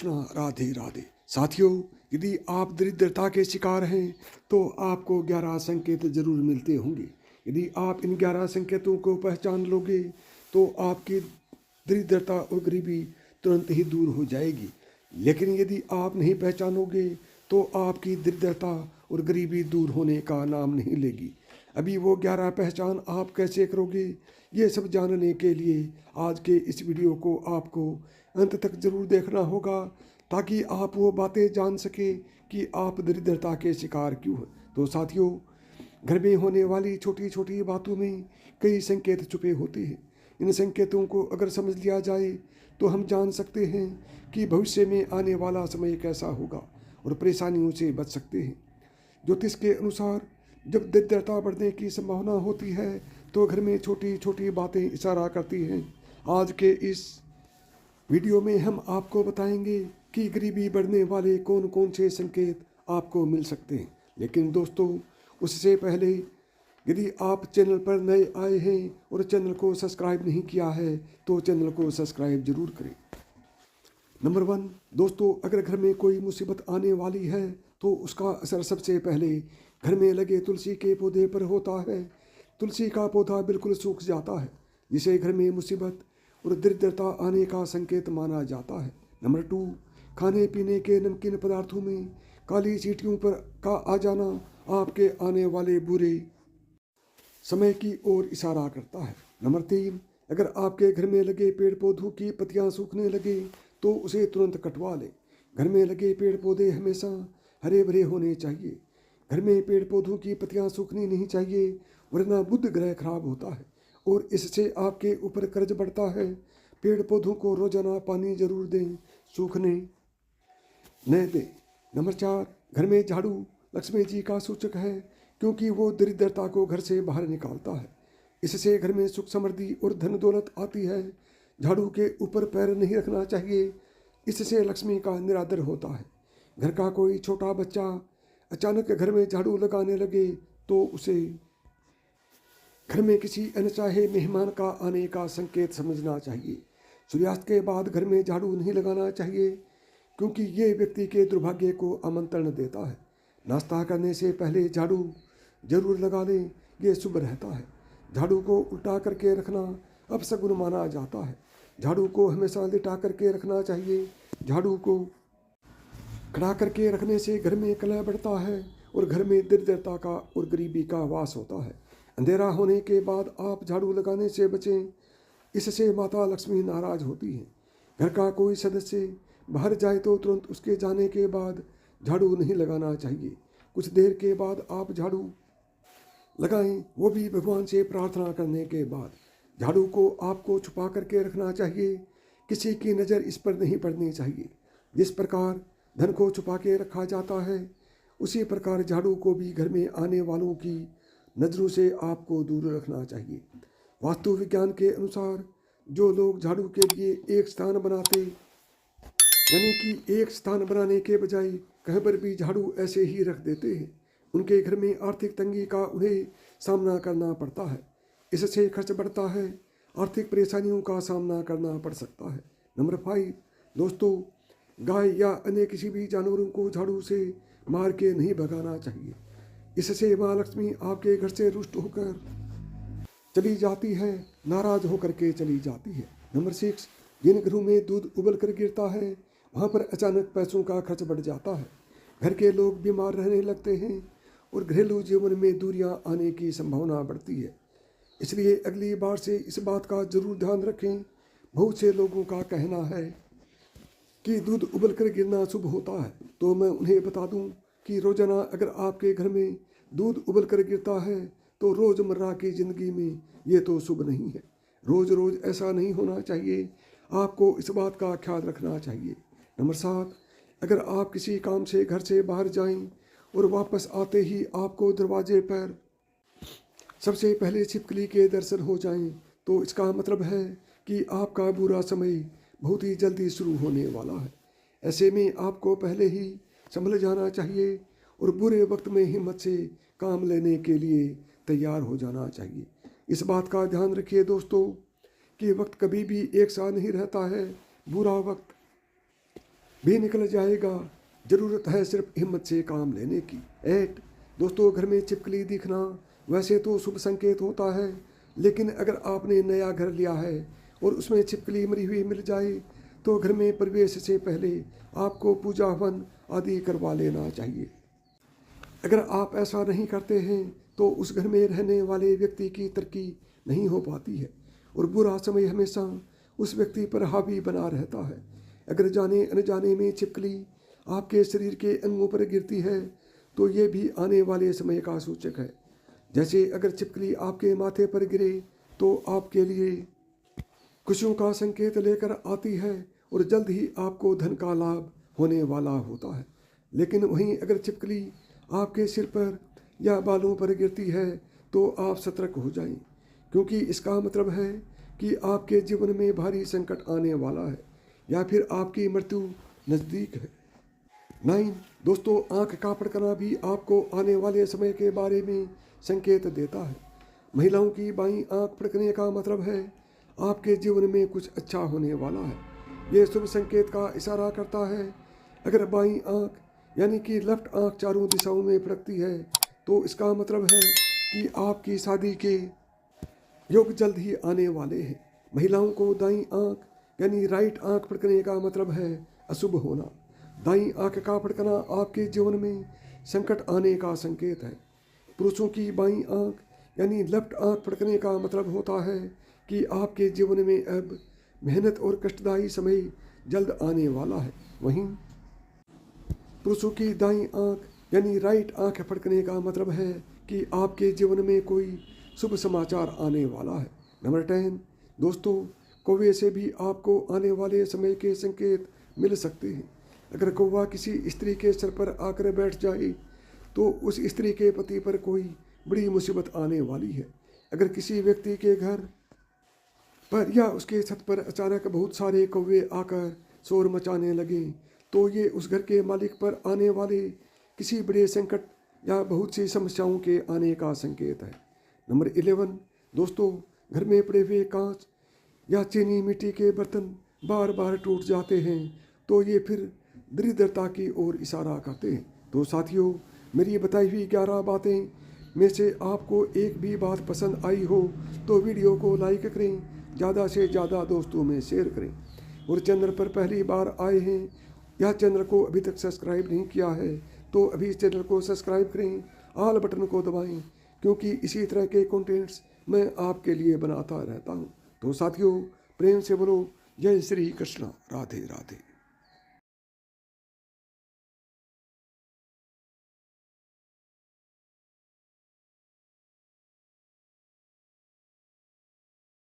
कृष्णा, राधे राधे। साथियों, यदि आप दरिद्रता के शिकार हैं तो आपको 11 संकेत जरूर मिलते होंगे। यदि आप इन 11 संकेतों को पहचान लोगे तो आपकी दरिद्रता और गरीबी तुरंत ही दूर हो जाएगी। लेकिन यदि आप नहीं पहचानोगे तो आपकी दरिद्रता और गरीबी दूर होने का नाम नहीं लेगी। अभी वो 11 पहचान आप कैसे करोगे, ये सब जानने के लिए आज के इस वीडियो को आपको अंत तक जरूर देखना होगा, ताकि आप वो बातें जान सके कि आप दरिद्रता के शिकार क्यों हैं। तो साथियों, घर में होने वाली छोटी छोटी बातों में कई संकेत छुपे होते हैं। इन संकेतों को अगर समझ लिया जाए तो हम जान सकते हैं कि भविष्य में आने वाला समय कैसा होगा और परेशानियों से बच सकते हैं। ज्योतिष के अनुसार जब दरिद्रता बढ़ने की संभावना होती है तो घर में छोटी छोटी बातें इशारा करती हैं। आज के इस वीडियो में हम आपको बताएंगे कि गरीबी बढ़ने वाले कौन कौन से संकेत आपको मिल सकते हैं। लेकिन दोस्तों, उससे पहले यदि आप चैनल पर नए आए हैं और चैनल को सब्सक्राइब नहीं किया है तो चैनल को सब्सक्राइब जरूर करें। नंबर 1 दोस्तों, अगर घर में कोई मुसीबत आने वाली है तो उसका असर सबसे पहले घर में लगे तुलसी के पौधे पर होता है। तुलसी का पौधा बिल्कुल सूख जाता है, जिसे घर में मुसीबत और दरिद्रता आने का संकेत माना जाता है। नंबर 2, खाने पीने के नमकीन पदार्थों में काली चींटियों पर का आ जाना आपके आने वाले बुरे समय की ओर इशारा करता है। नंबर 3, अगर आपके घर में लगे पेड़ पौधों की पत्तियां सूखने लगे तो उसे तुरंत कटवा लें। घर में लगे पेड़ पौधे हमेशा हरे भरे होने चाहिए। घर में पेड़ पौधों की पत्तियां सूखनी नहीं चाहिए, वरना बुध ग्रह खराब होता है और इससे आपके ऊपर कर्ज बढ़ता है। पेड़ पौधों को रोजाना पानी जरूर दें, सूखने न दें। नंबर 4, घर में झाड़ू लक्ष्मी जी का सूचक है, क्योंकि वो दरिद्रता को घर से बाहर निकालता है। इससे घर में सुख समृद्धि और धन दौलत आती है। झाड़ू के ऊपर पैर नहीं रखना चाहिए, इससे लक्ष्मी का निरादर होता है। घर का कोई छोटा बच्चा अचानक घर में झाड़ू लगाने लगे तो उसे घर में किसी अनचाहे मेहमान का आने का संकेत समझना चाहिए। सूर्यास्त के बाद घर में झाड़ू नहीं लगाना चाहिए, क्योंकि ये व्यक्ति के दुर्भाग्य को आमंत्रण देता है। नाश्ता करने से पहले झाड़ू जरूर लगा लें, ये शुभ रहता है। झाड़ू को उल्टा करके रखना अपशगुन माना जाता है। झाड़ू को हमेशा लिटा करके रखना चाहिए। झाड़ू को खड़ा करके रखने से घर में कलह बढ़ता है और घर में दरिद्रता का और गरीबी का वास होता है। अंधेरा होने के बाद आप झाड़ू लगाने से बचें, इससे माता लक्ष्मी नाराज होती हैं। घर का कोई सदस्य बाहर जाए तो तुरंत उसके जाने के बाद झाड़ू नहीं लगाना चाहिए। कुछ देर के बाद आप झाड़ू लगाएं, वो भी भगवान से प्रार्थना करने के बाद। झाड़ू को आपको छुपा करके रखना चाहिए, किसी की नज़र इस पर नहीं पड़नी चाहिए। जिस प्रकार धन को छुपा के रखा जाता है, उसी प्रकार झाड़ू को भी घर में आने वालों की नज़रों से आपको दूर रखना चाहिए। वास्तु विज्ञान के अनुसार जो लोग झाड़ू के लिए एक स्थान बनाते, यानी कि एक स्थान बनाने के बजाय कहीं पर भी झाड़ू ऐसे ही रख देते हैं, उनके घर में आर्थिक तंगी का उन्हें सामना करना पड़ता है। इससे खर्च बढ़ता है, आर्थिक परेशानियों का सामना करना पड़ सकता है। नंबर 5 दोस्तों, गाय या अन्य किसी भी जानवरों को झाड़ू से मार के नहीं भगाना चाहिए। इससे माँ लक्ष्मी आपके घर से रुष्ट होकर चली जाती है, नाराज होकर के चली जाती है। नंबर 6, जिन घरों में दूध उबल कर गिरता है वहाँ पर अचानक पैसों का खर्च बढ़ जाता है। घर के लोग बीमार रहने लगते हैं और घरेलू जीवन में दूरियां आने की संभावना बढ़ती है। इसलिए अगली बार से इस बात का जरूर ध्यान रखें। बहुत से लोगों का कहना है कि दूध उबल कर गिरना शुभ होता है, तो मैं उन्हें बता दूं कि रोजाना अगर आपके घर में दूध उबल कर गिरता है तो रोज़मर्रा की ज़िंदगी में ये तो शुभ नहीं है। रोज़ रोज़ ऐसा नहीं होना चाहिए, आपको इस बात का ख्याल रखना चाहिए। नंबर 7, अगर आप किसी काम से घर से बाहर जाएं और वापस आते ही आपको दरवाजे पर सबसे पहले छिपकली के दर्शन हो जाएं, तो इसका मतलब है कि आपका बुरा समय बहुत ही जल्दी शुरू होने वाला है। ऐसे में आपको पहले ही संभल जाना चाहिए और बुरे वक्त में हिम्मत से काम लेने के लिए तैयार हो जाना चाहिए। इस बात का ध्यान रखिए दोस्तों कि वक्त कभी भी एक सा नहीं रहता है। बुरा वक्त भी निकल जाएगा। ज़रूरत है सिर्फ हिम्मत से काम लेने की। 8 दोस्तों, घर में छिपकली दिखना वैसे तो शुभ संकेत होता है, लेकिन अगर आपने नया घर लिया है और उसमें छिपकली मरी हुई मिल जाए तो घर में प्रवेश से पहले आपको पूजा हवन आदि करवा लेना चाहिए। अगर आप ऐसा नहीं करते हैं तो उस घर में रहने वाले व्यक्ति की तरक्की नहीं हो पाती है और बुरा समय हमेशा उस व्यक्ति पर हावी बना रहता है। अगर जाने अनजाने में छिपकली आपके शरीर के अंगों पर गिरती है तो ये भी आने वाले समय का सूचक है। जैसे अगर छिपकली आपके माथे पर गिरे तो आपके लिए खुशियों का संकेत लेकर आती है और जल्द ही आपको धन का लाभ होने वाला होता है। लेकिन वहीं अगर छिपकली आपके सिर पर या बालों पर गिरती है तो आप सतर्क हो जाएं, क्योंकि इसका मतलब है कि आपके जीवन में भारी संकट आने वाला है या फिर आपकी मृत्यु नज़दीक है। 9 दोस्तों, आँख का फड़कना भी आपको आने वाले समय के बारे में संकेत देता है। महिलाओं की बाईं आँख फड़कने का मतलब है आपके जीवन में कुछ अच्छा होने वाला है। ये शुभ संकेत का इशारा करता है। अगर बाईं आँख यानी कि लेफ्ट आँख चारों दिशाओं में फड़कती है तो इसका मतलब है कि आपकी शादी के योग जल्द ही आने वाले हैं। महिलाओं को दाईं आँख यानी राइट आँख फड़कने का मतलब है अशुभ होना। दाईं आँख का फड़कना आपके जीवन में संकट आने का संकेत है। पुरुषों की बाईं आँख यानी लेफ्ट आँख फड़कने का मतलब होता है कि आपके जीवन में अब मेहनत और कष्टदायी समय जल्द आने वाला है। वहीं पुरुषों की दाईं आँख यानी राइट आँख फड़कने का मतलब है कि आपके जीवन में कोई शुभ समाचार आने वाला है। नंबर 10 दोस्तों, कौवे से भी आपको आने वाले समय के संकेत मिल सकते हैं। अगर कौवा किसी स्त्री के सर पर आकर बैठ जाए तो उस स्त्री के पति पर कोई बड़ी मुसीबत आने वाली है। अगर किसी व्यक्ति के घर पर या उसके छत पर अचानक बहुत सारे कौवे आकर शोर मचाने लगे तो ये उस घर के मालिक पर आने वाले किसी बड़े संकट या बहुत सी समस्याओं के आने का संकेत है। नंबर 11 दोस्तों, घर में पड़े हुए कांच या चीनी मिट्टी के बर्तन बार बार टूट जाते हैं तो ये फिर दरिद्रता की ओर इशारा करते हैं। तो साथियों, मेरी बताई हुई 11 बातें में से आपको एक भी बात पसंद आई हो तो वीडियो को लाइक करें, ज़्यादा से ज़्यादा दोस्तों में शेयर करें और चैनल पर पहली बार आए हैं या चैनल को अभी तक सब्सक्राइब नहीं किया है तो अभी चैनल को सब्सक्राइब करें, ऑल बटन को दबाएं, क्योंकि इसी तरह के कंटेंट्स मैं आपके लिए बनाता रहता हूं। तो साथियों, प्रेम से बोलो जय श्री कृष्ण, राधे राधे।